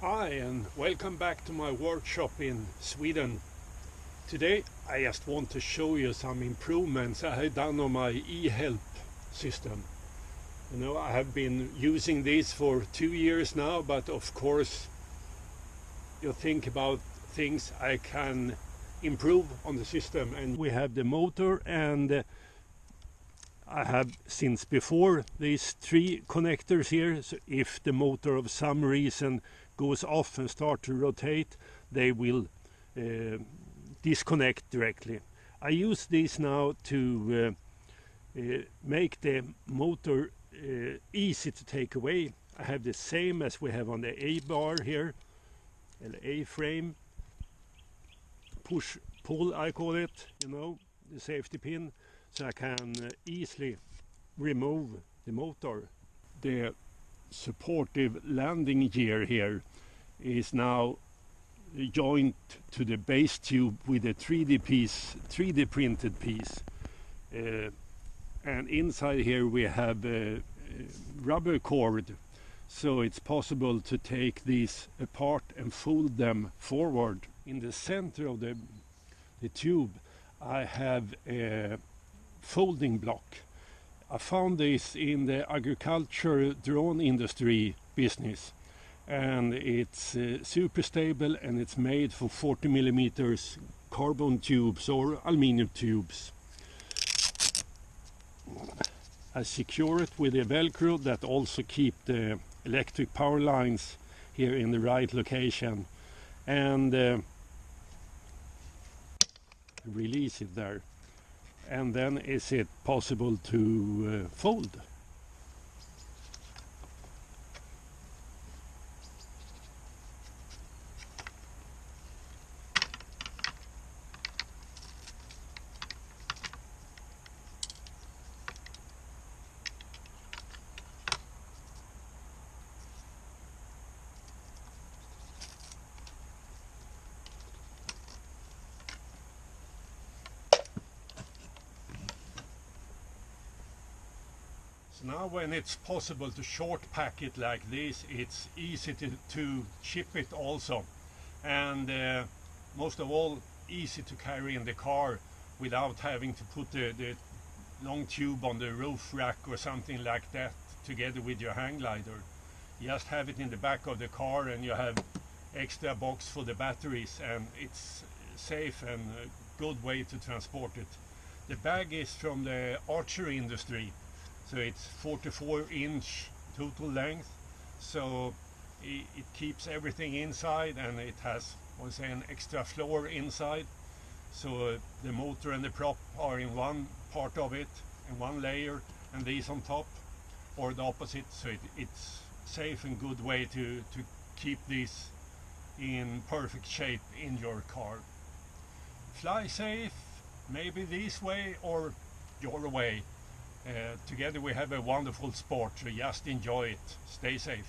Hi and welcome back to my workshop in Sweden. Today I just want to show you some improvements I have done on my e-help system. I have been using this for 2 years now, but of course you think about things I can improve on the system. And we have the motor, and I have since before these 3 connectors here, so if the motor of some reason goes off and start to rotate, they will disconnect directly. I use these now to make the motor easy to take away. I have the same as we have on the A bar here, A frame, push pull I call it, the safety pin, so I can easily remove the motor. The supportive landing gear here is now joined to the base tube with a 3D printed piece, and inside here we have a rubber cord, so it's possible to take these apart and fold them forward. In the center of the tube I have a folding block. I found this in the agriculture drone industry business, and it's super stable, and it's made for 40 millimeters carbon tubes or aluminum tubes. I secure it with a velcro that also keep the electric power lines here in the right location, and release it there, and then is it possible to fold. So now when it's possible to short pack it like this, it's easy to ship it also, and most of all easy to carry in the car without having to put the long tube on the roof rack or something like that together with your hang glider. You just have it in the back of the car, and you have extra box for the batteries, and it's safe and a good way to transport it. The bag is from the archery industry, so it's 44-inch total length, so it keeps everything inside, and it has an extra floor inside, so the motor and the prop are in one part of it, in one layer, and these on top, or the opposite, so it's safe and good way to keep these in perfect shape in your car. Fly safe, maybe this way or your way. Together we have a wonderful sport, so just enjoy it. Stay safe.